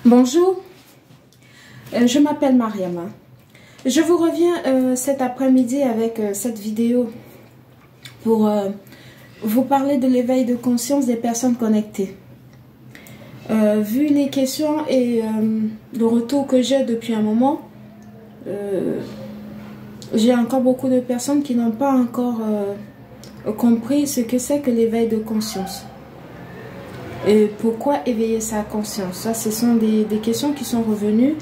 Bonjour, je m'appelle Mariama. Je vous reviens cet après-midi avec cette vidéo pour vous parler de l'éveil de conscience des personnes connectées. Vu les questions et le retour que j'ai depuis un moment, j'ai encore beaucoup de personnes qui n'ont pas encore compris ce que c'est que l'éveil de conscience. Et pourquoi éveiller sa conscience? Ça, ce sont des questions qui sont revenues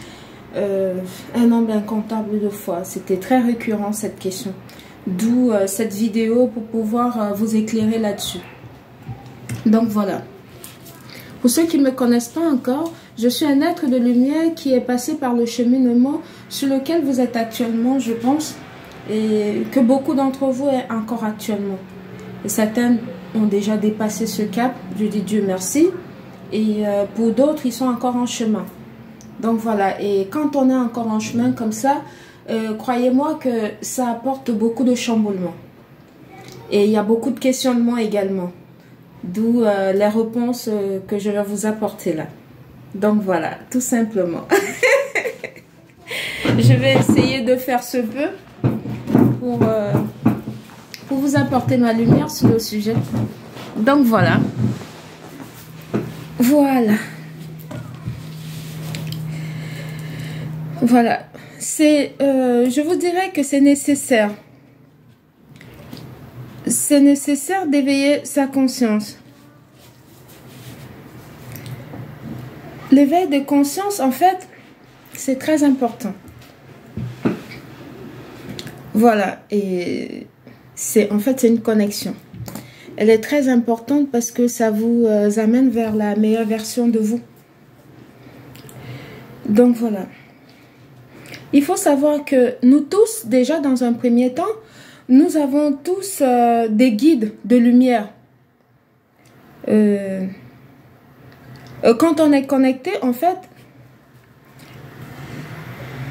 un nombre incontable de fois. C'était très récurrent cette question. D'où cette vidéo pour pouvoir vous éclairer là-dessus. Donc voilà. Pour ceux qui ne me connaissent pas encore, je suis un être de lumière qui est passé par le cheminement sur lequel vous êtes actuellement, je pense, et que beaucoup d'entre vous est encore actuellement. Et certains ont déjà dépassé ce cap, je dis Dieu merci, et pour d'autres, ils sont encore en chemin. Donc voilà, et quand on est encore en chemin comme ça, croyez-moi que ça apporte beaucoup de chamboulements. Et il y a beaucoup de questionnements également, d'où les réponses que je vais vous apporter là. Donc voilà, tout simplement. Je vais essayer de faire ce peu pour vous apporter ma lumière sur le sujet. Donc voilà. Voilà. Voilà. Je vous dirais que c'est nécessaire. C'est nécessaire d'éveiller sa conscience. L'éveil de conscience, en fait, c'est très important. Voilà. Et en fait, c'est une connexion. Elle est très importante parce que ça vous amène vers la meilleure version de vous. Donc voilà. Il faut savoir que nous tous, déjà dans un premier temps, nous avons tous des guides de lumière. Quand on est connecté, en fait,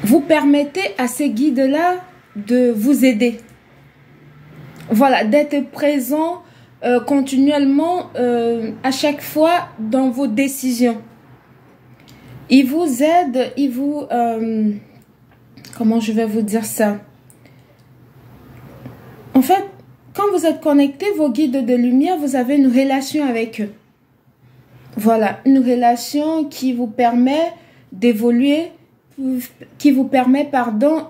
vous permettez à ces guides-là de vous aider. Voilà, d'être présent continuellement à chaque fois dans vos décisions. Ils vous aident, ils vous... comment je vais vous dire ça? En fait, quand vous êtes connecté, vos guides de lumière, vous avez une relation avec eux. Voilà, une relation qui vous permet d'évoluer, qui vous permet, pardon,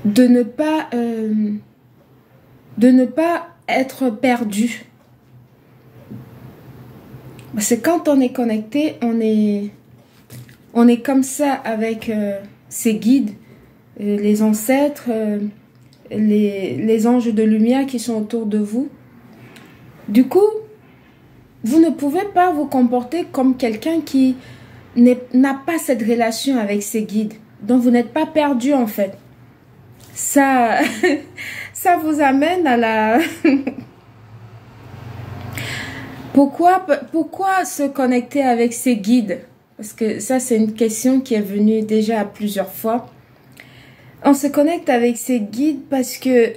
de ne pas être perdu. Parce que quand on est connecté, on est comme ça avec ses guides, les ancêtres, les anges de lumière qui sont autour de vous. Du coup, vous ne pouvez pas vous comporter comme quelqu'un qui n'a pas cette relation avec ses guides. Donc, vous n'êtes pas perdu en fait. Ça vous amène à la... Pourquoi se connecter avec ses guides? Parce que ça, c'est une question qui est venue déjà plusieurs fois. On se connecte avec ses guides parce que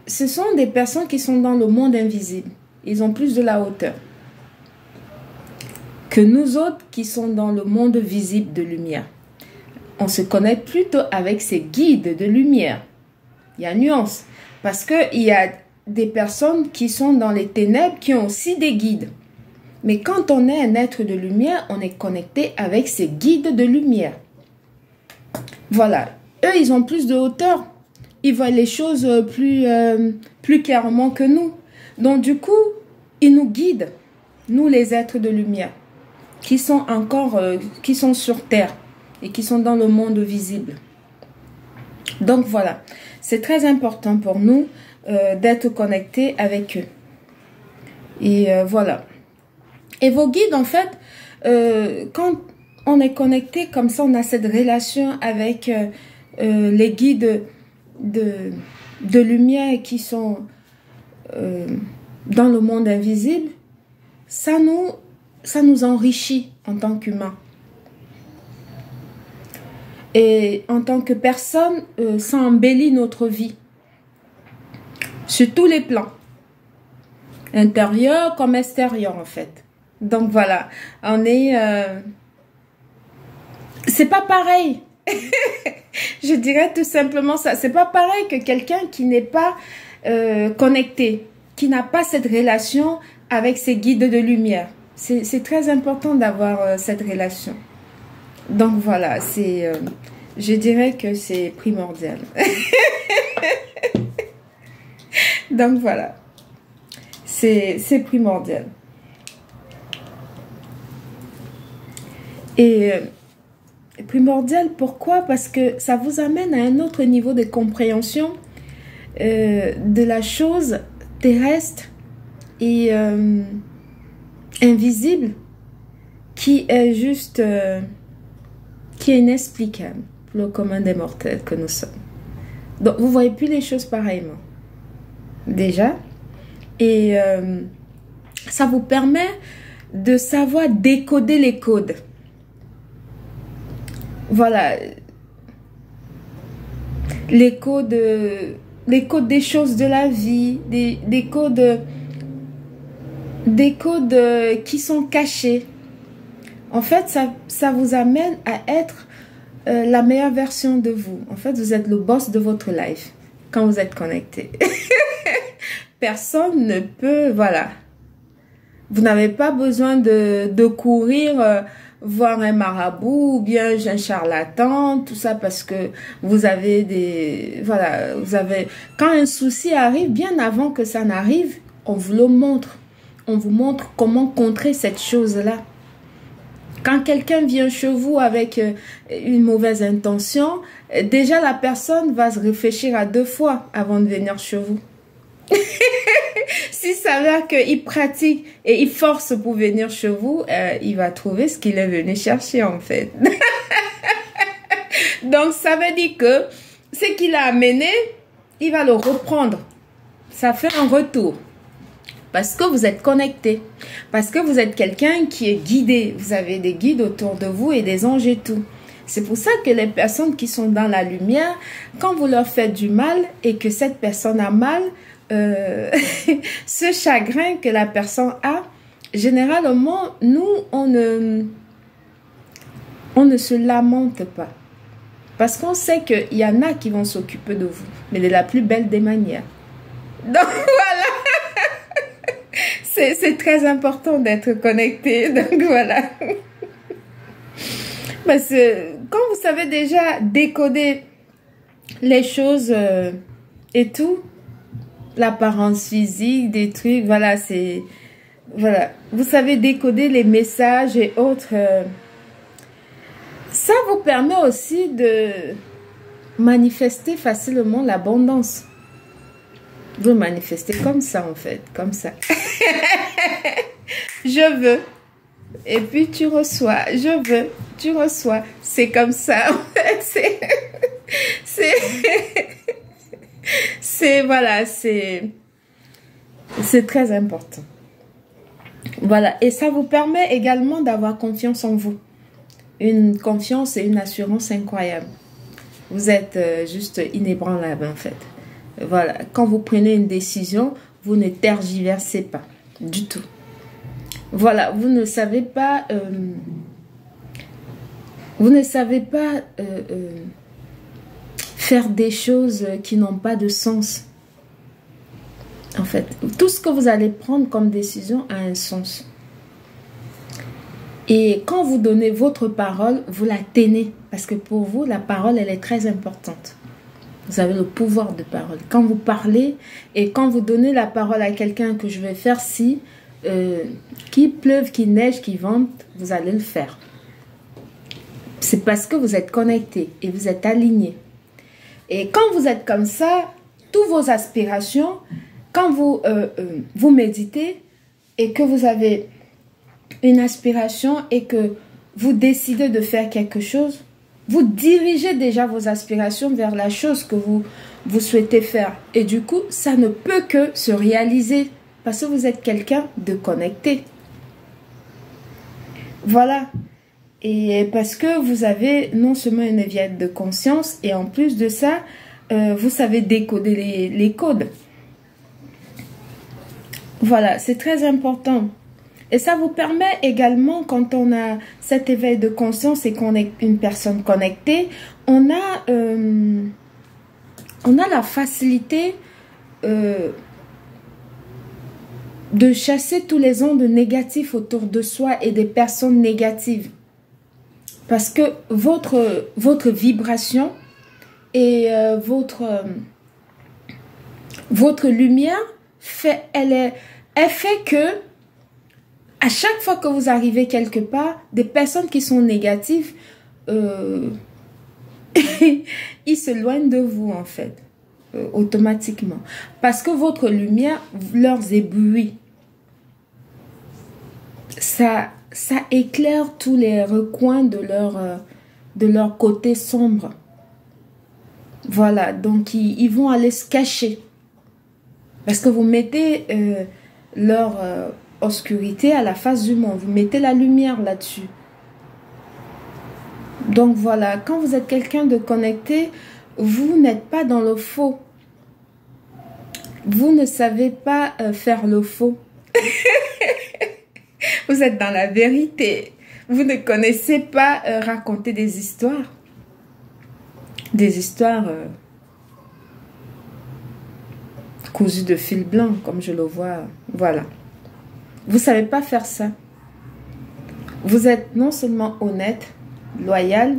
ce sont des personnes qui sont dans le monde invisible. Ils ont plus de la hauteur que nous autres qui sont dans le monde visible de lumière. On se connecte plutôt avec ces guides de lumière. Il y a une nuance. Parce qu'il y a des personnes qui sont dans les ténèbres qui ont aussi des guides. Mais quand on est un être de lumière, on est connecté avec ces guides de lumière. Voilà. Eux, ils ont plus de hauteur. Ils voient les choses plus clairement que nous. Donc, du coup, ils nous guident, nous les êtres de lumière, qui sont sur Terre et qui sont dans le monde visible. Donc, voilà. C'est très important pour nous d'être connectés avec eux. Et voilà. Et vos guides, en fait, quand on est connecté comme ça, on a cette relation avec les guides de lumière qui sont dans le monde invisible, ça nous enrichit en tant qu'humains. Et en tant que personne, ça embellit notre vie sur tous les plans. Intérieur comme extérieur, en fait. Donc, voilà. On est... c'est pas pareil. Je dirais tout simplement ça. C'est pas pareil que quelqu'un qui n'est pas connecté, qui n'a pas cette relation avec ses guides de lumière. C'est très important d'avoir cette relation. Donc voilà, je dirais que c'est primordial. Donc voilà, c'est primordial. Et primordial, pourquoi? Parce que ça vous amène à un autre niveau de compréhension de la chose terrestre et invisible qui est juste, qui est inexplicable pour le commun des mortels que nous sommes. Donc, vous voyez plus les choses pareillement. Déjà. Et ça vous permet de savoir décoder les codes. Voilà. Les codes des choses de la vie, des codes qui sont cachés. En fait, ça vous amène à être la meilleure version de vous. En fait, vous êtes le boss de votre life quand vous êtes connecté. Personne ne peut, voilà. Vous n'avez pas besoin de courir voir un marabout ou bien un charlatan, tout ça parce que vous avez des... Voilà, vous avez... Quand un souci arrive, bien avant que ça n'arrive, on vous le montre. On vous montre comment contrer cette chose-là. Quand quelqu'un vient chez vous avec une mauvaise intention, déjà la personne va se réfléchir à 2 fois avant de venir chez vous. S'il s'avère qu'il pratique et il force pour venir chez vous, il va trouver ce qu'il est venu chercher en fait. Donc ça veut dire que ce qu'il a amené, il va le reprendre. Ça fait un retour. Parce que vous êtes connecté. Parce que vous êtes quelqu'un qui est guidé. Vous avez des guides autour de vous et des anges et tout. C'est pour ça que les personnes qui sont dans la lumière, quand vous leur faites du mal et que cette personne a mal, ce chagrin que la personne a, généralement, nous, on ne se lamente pas. Parce qu'on sait qu'il y en a qui vont s'occuper de vous, mais de la plus belle des manières. Donc voilà. C'est très important d'être connecté. Donc voilà. Parce que quand vous savez déjà décoder les choses et tout, l'apparence physique, des trucs, voilà, c'est... Voilà. Vous savez décoder les messages et autres. Ça vous permet aussi de manifester facilement l'abondance. Vous manifestez comme ça en fait, comme ça. Je veux. Et puis tu reçois. Je veux. Tu reçois. C'est comme ça en fait. Voilà, c'est très important. Voilà. Et ça vous permet également d'avoir confiance en vous. Une confiance et une assurance incroyable. Vous êtes juste inébranlable en fait. Voilà, quand vous prenez une décision, vous ne tergiversez pas du tout. Voilà, vous ne savez pas faire des choses qui n'ont pas de sens. En fait, tout ce que vous allez prendre comme décision a un sens. Et quand vous donnez votre parole, vous la tenez. Parce que pour vous, la parole, elle est très importante. Vous avez le pouvoir de parole. Quand vous parlez et quand vous donnez la parole à quelqu'un que je vais faire si, qu'il pleuve, qu'il neige, qu'il vente, vous allez le faire. C'est parce que vous êtes connecté et vous êtes aligné. Et quand vous êtes comme ça, toutes vos aspirations, quand vous méditez et que vous avez une aspiration et que vous décidez de faire quelque chose, vous dirigez déjà vos aspirations vers la chose que vous souhaitez faire. Et du coup, ça ne peut que se réaliser parce que vous êtes quelqu'un de connecté. Voilà. Et parce que vous avez non seulement une éveil de conscience et en plus de ça, vous savez décoder les codes. Voilà, c'est très important. Et ça vous permet également, quand on a cet éveil de conscience et qu'on est une personne connectée, on a la facilité de chasser tous les ondes négatifs autour de soi et des personnes négatives. Parce que votre vibration et votre lumière elle fait que à chaque fois que vous arrivez quelque part, des personnes qui sont négatives, ils s'éloignent de vous en fait, automatiquement. Parce que votre lumière leur éblouit. Ça éclaire tous les recoins de leur côté sombre. Voilà, donc ils vont aller se cacher. Parce que vous mettez leur obscurité à la face du monde. Vous mettez la lumière là-dessus. Donc voilà, quand vous êtes quelqu'un de connecté, vous n'êtes pas dans le faux. Vous ne savez pas faire le faux. Vous êtes dans la vérité. Vous ne connaissez pas raconter des histoires. Des histoires cousues de fil blanc, comme je le vois. Voilà. Vous ne savez pas faire ça. Vous êtes non seulement honnête, loyal,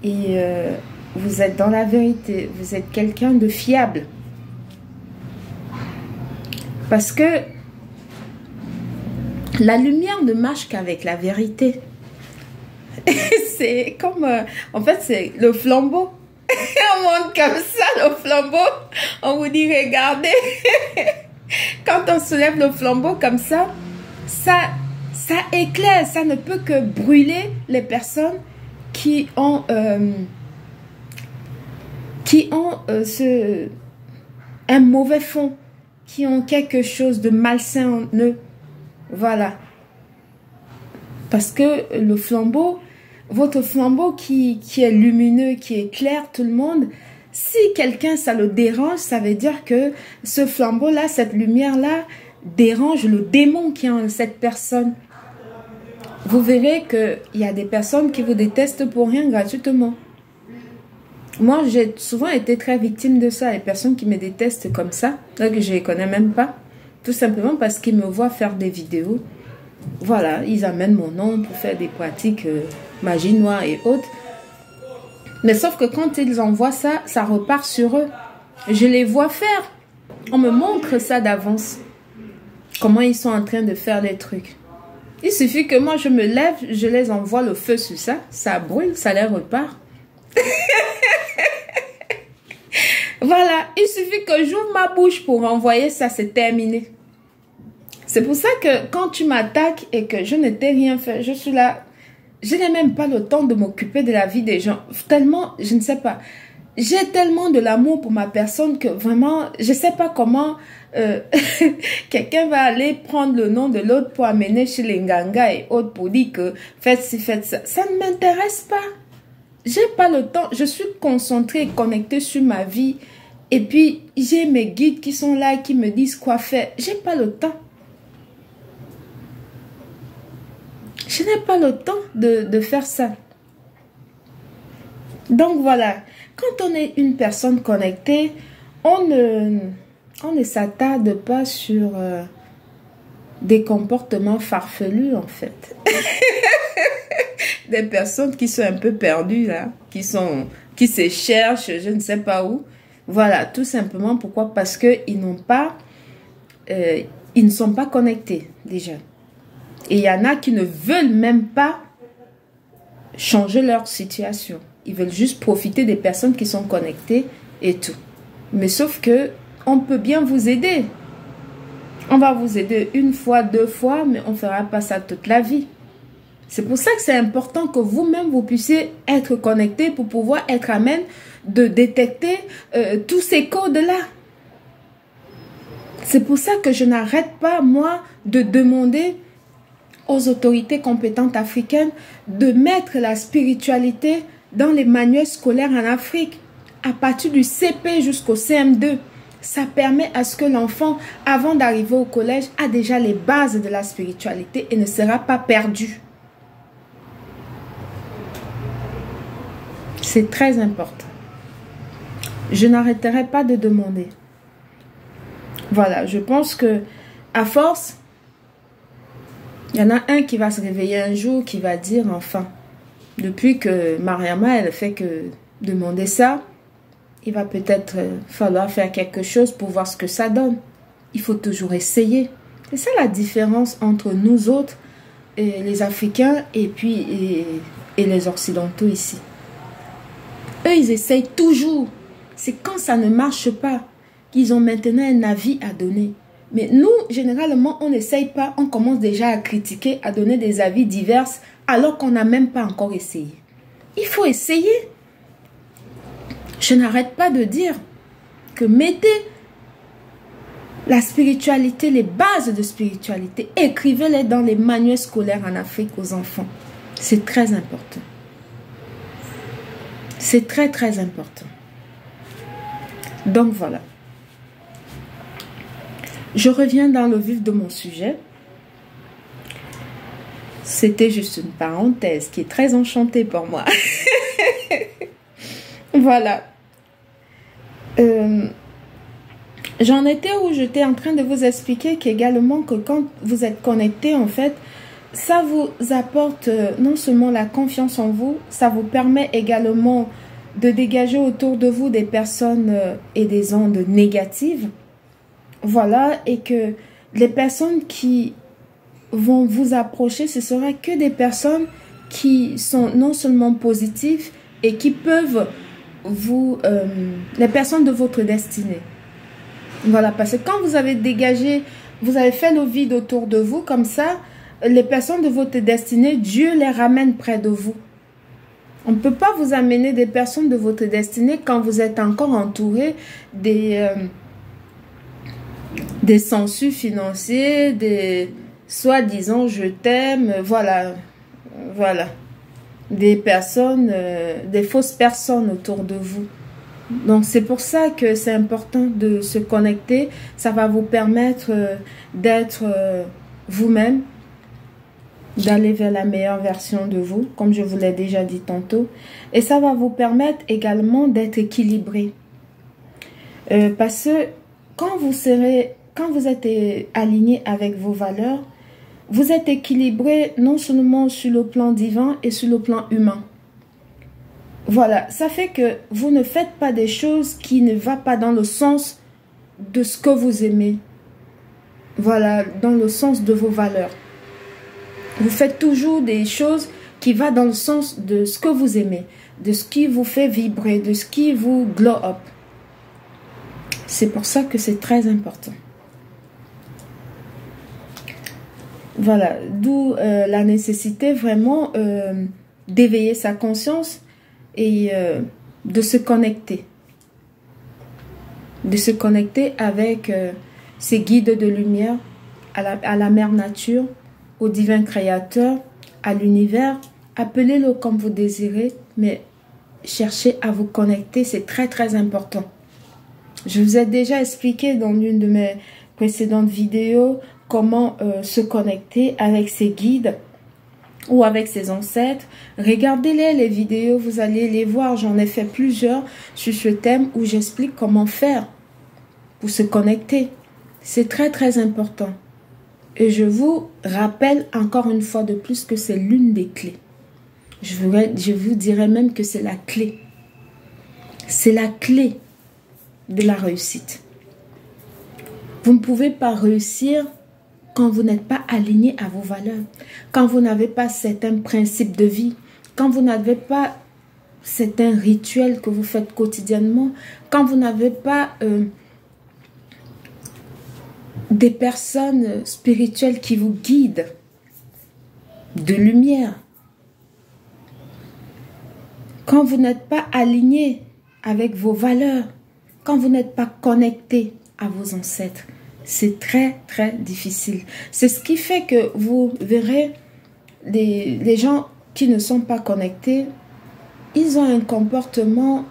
et vous êtes dans la vérité. Vous êtes quelqu'un de fiable. Parce que la lumière ne marche qu'avec la vérité. C'est comme... en fait, c'est le flambeau. On monte comme ça, le flambeau. On vous dit, regardez. Quand on soulève le flambeau comme ça éclaire. Ça ne peut que brûler les personnes qui ont un mauvais fond, qui ont quelque chose de malsain en eux. Voilà. Parce que le flambeau, votre flambeau qui est lumineux, qui éclaire tout le monde, si quelqu'un ça le dérange, ça veut dire que ce flambeau-là, cette lumière-là, dérange le démon qui est en cette personne. Vous verrez qu'il y a des personnes qui vous détestent pour rien gratuitement. Moi, j'ai souvent été très victime de ça. Les personnes qui me détestent comme ça, que je ne les connais même pas, tout simplement parce qu'ils me voient faire des vidéos. Voilà, ils amènent mon nom pour faire des pratiques magie noire et autres. Mais sauf que quand ils envoient ça, ça repart sur eux. Je les vois faire. On me montre ça d'avance. Comment ils sont en train de faire des trucs. Il suffit que moi je me lève, je les envoie le feu sur ça. Ça brûle, ça les repart. Voilà, il suffit que j'ouvre ma bouche pour envoyer ça, c'est terminé. C'est pour ça que quand tu m'attaques et que je ne t'ai rien fait, je suis là. Je n'ai même pas le temps de m'occuper de la vie des gens. Tellement, je ne sais pas. J'ai tellement de l'amour pour ma personne que vraiment, je ne sais pas comment quelqu'un va aller prendre le nom de l'autre pour amener chez les Nganga et autres pour dire que faites ci, faites ça. Ça ne m'intéresse pas. J'ai pas le temps. Je suis concentrée et connectée sur ma vie. Et puis, j'ai mes guides qui sont là, qui me disent quoi faire. J'ai pas le temps. Je n'ai pas le temps de faire ça. Donc voilà, quand on est une personne connectée, on ne s'attarde pas sur des comportements farfelus en fait. Des personnes qui sont un peu perdues là, qui se cherchent, je ne sais pas où. Voilà, tout simplement pourquoi? Parce qu'ils ils ne sont pas connectés déjà. Et il y en a qui ne veulent même pas changer leur situation. Ils veulent juste profiter des personnes qui sont connectées et tout. Mais sauf que on peut bien vous aider. On va vous aider une fois, deux fois, mais on ne fera pas ça toute la vie. C'est pour ça que c'est important que vous-même, vous puissiez être connecté pour pouvoir être à même de détecter tous ces codes-là. C'est pour ça que je n'arrête pas, moi, de demander aux autorités compétentes africaines de mettre la spiritualité dans les manuels scolaires en Afrique, à partir du CP jusqu'au CM2. Ça permet à ce que l'enfant, avant d'arriver au collège, a déjà les bases de la spiritualité et ne sera pas perdu. C'est très important. Je n'arrêterai pas de demander. Voilà, je pense que à force, il y en a un qui va se réveiller un jour qui va dire enfin, depuis que Mariama, elle fait que demander ça, il va peut-être falloir faire quelque chose pour voir ce que ça donne. Il faut toujours essayer. C'est ça la différence entre nous autres, et les Africains, et puis et les Occidentaux ici. Eux, ils essayent toujours. C'est quand ça ne marche pas qu'ils ont maintenant un avis à donner. Mais nous, généralement, on n'essaye pas. On commence déjà à critiquer, à donner des avis divers, alors qu'on n'a même pas encore essayé. Il faut essayer. Je n'arrête pas de dire que mettez la spiritualité, les bases de spiritualité, écrivez-les dans les manuels scolaires en Afrique aux enfants. C'est très important. C'est très, très important. Donc voilà. Je reviens dans le vif de mon sujet. C'était juste une parenthèse qui est très enchantée pour moi. Voilà. J'en étais où j'étais en train de vous expliquer qu'également que quand vous êtes connecté, en fait, ça vous apporte non seulement la confiance en vous, ça vous permet également de dégager autour de vous des personnes et des ondes négatives. Voilà, et que les personnes qui vont vous approcher, ce sera que des personnes qui sont non seulement positives et qui peuvent vous... les personnes de votre destinée. Voilà, parce que quand vous avez dégagé, vous avez fait le vide autour de vous, comme ça, les personnes de votre destinée, Dieu les ramène près de vous. On ne peut pas vous amener des personnes de votre destinée quand vous êtes encore entouré des census financiers, des soi-disant je t'aime, voilà, des personnes, des fausses personnes autour de vous. Donc c'est pour ça que c'est important de se connecter. Ça va vous permettre d'être vous-même, d'aller vers la meilleure version de vous, comme je vous l'ai déjà dit tantôt. Et ça va vous permettre également d'être équilibré. Parce que quand vous êtes aligné avec vos valeurs, vous êtes équilibré non seulement sur le plan divin et sur le plan humain. Voilà, ça fait que vous ne faites pas des choses qui ne vont pas dans le sens de ce que vous aimez. Voilà, dans le sens de vos valeurs. Vous faites toujours des choses qui vont dans le sens de ce que vous aimez, de ce qui vous fait vibrer, de ce qui vous glow up. C'est pour ça que c'est très important. Voilà, d'où la nécessité vraiment d'éveiller sa conscience et de se connecter. De se connecter avec ces guides de lumière, à la mère nature, au divin créateur, à l'univers. Appelez-le comme vous désirez, mais cherchez à vous connecter, c'est très très important. Je vous ai déjà expliqué dans l'une de mes précédentes vidéos comment se connecter avec ses guides ou avec ses ancêtres. Regardez-les, les vidéos, vous allez les voir. J'en ai fait plusieurs sur ce thème où j'explique comment faire pour se connecter. C'est très très important. Et je vous rappelle encore une fois de plus que c'est l'une des clés. Je vous dirais même que c'est la clé. C'est la clé de la réussite. Vous ne pouvez pas réussir quand vous n'êtes pas aligné à vos valeurs, quand vous n'avez pas certains principes de vie, quand vous n'avez pas certains rituels que vous faites quotidiennement, quand vous n'avez pas des personnes spirituelles qui vous guident, de lumière, quand vous n'êtes pas aligné avec vos valeurs, quand vous n'êtes pas connecté à vos ancêtres, c'est très très difficile. C'est ce qui fait que vous verrez les gens qui ne sont pas connectés, ils ont un comportement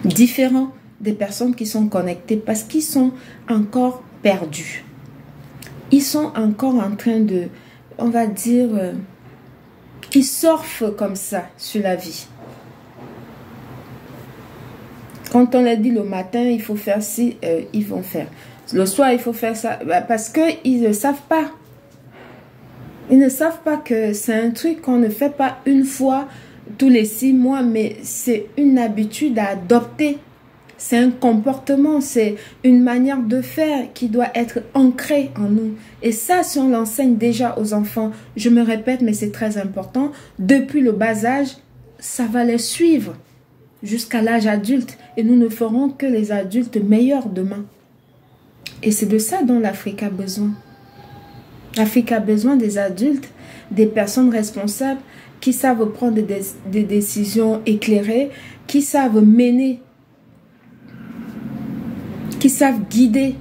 différent des personnes qui sont connectées parce qu'ils sont encore perdus. Ils sont encore en train de, on va dire, ils surfent comme ça sur la vie. Quand on leur dit le matin, il faut faire ci, ils vont faire. Le soir, il faut faire ça. Parce qu'ils ne savent pas. Ils ne savent pas que c'est un truc qu'on ne fait pas une fois tous les 6 mois, mais c'est une habitude à adopter. C'est un comportement, c'est une manière de faire qui doit être ancrée en nous. Et ça, si on l'enseigne déjà aux enfants, je me répète, mais c'est très important, depuis le bas âge, ça va les suivre jusqu'à l'âge adulte. Et nous ne ferons que les adultes meilleurs demain. Et c'est de ça dont l'Afrique a besoin. L'Afrique a besoin des adultes, des personnes responsables qui savent prendre des décisions éclairées, qui savent mener, qui savent guider,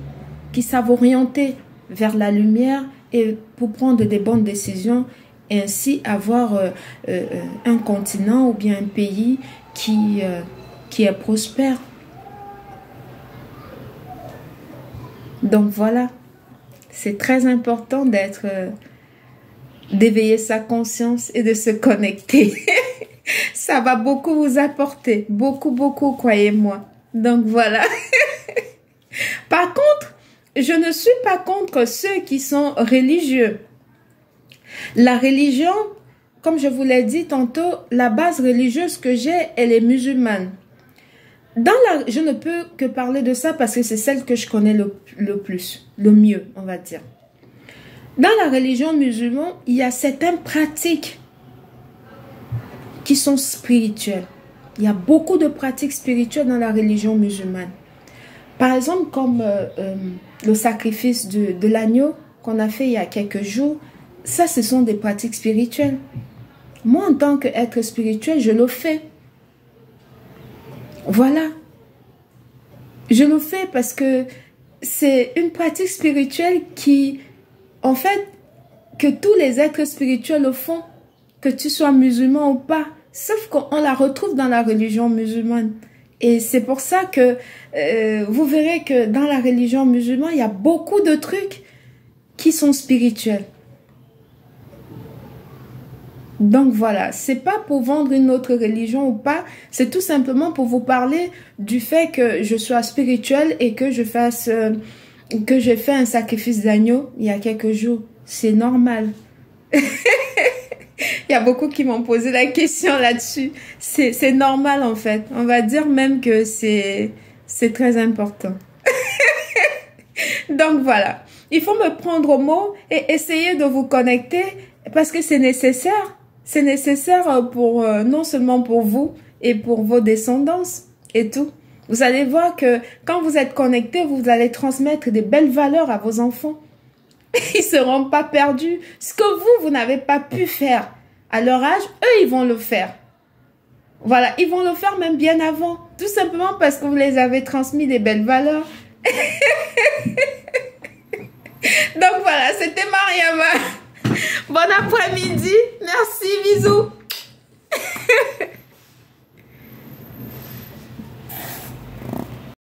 qui savent orienter vers la lumière et pour prendre des bonnes décisions et ainsi avoir un continent ou bien un pays qui est prospère. Donc voilà, c'est très important d'éveiller sa conscience et de se connecter. Ça va beaucoup vous apporter, beaucoup, croyez-moi. Donc voilà. Par contre, je ne suis pas contre ceux qui sont religieux. La religion, comme je vous l'ai dit tantôt, la base religieuse que j'ai, elle est musulmane. Je ne peux que parler de ça parce que c'est celle que je connais le plus, le mieux, on va dire. Dans la religion musulmane, il y a certaines pratiques qui sont spirituelles. Il y a beaucoup de pratiques spirituelles dans la religion musulmane. Par exemple, comme le sacrifice de l'agneau qu'on a fait il y a quelques jours, ça, ce sont des pratiques spirituelles. Moi, en tant qu'être spirituel, je le fais. Voilà. Je le fais parce que c'est une pratique spirituelle qui, en fait, que tous les êtres spirituels le font, que tu sois musulman ou pas, sauf qu'on la retrouve dans la religion musulmane. Et c'est pour ça que vous verrez que dans la religion musulmane, il y a beaucoup de trucs qui sont spirituels. Donc voilà, c'est pas pour vendre une autre religion ou pas, c'est tout simplement pour vous parler du fait que je sois spirituelle et que j'ai fait un sacrifice d'agneau il y a quelques jours. C'est normal. Il y a beaucoup qui m'ont posé la question là-dessus. C'est normal en fait. On va dire même que c'est très important. Donc voilà, il faut me prendre au mot et essayer de vous connecter parce que c'est nécessaire. C'est nécessaire pour non seulement pour vous et pour vos descendants et tout. Vous allez voir que quand vous êtes connectés, vous allez transmettre des belles valeurs à vos enfants. Ils ne seront pas perdus. Ce que vous n'avez pas pu faire à leur âge, eux, ils vont le faire. Voilà, ils vont le faire même bien avant. Tout simplement parce que vous les avez transmis des belles valeurs. Donc voilà, c'était Mariama. Bon après-midi. Merci, bisous.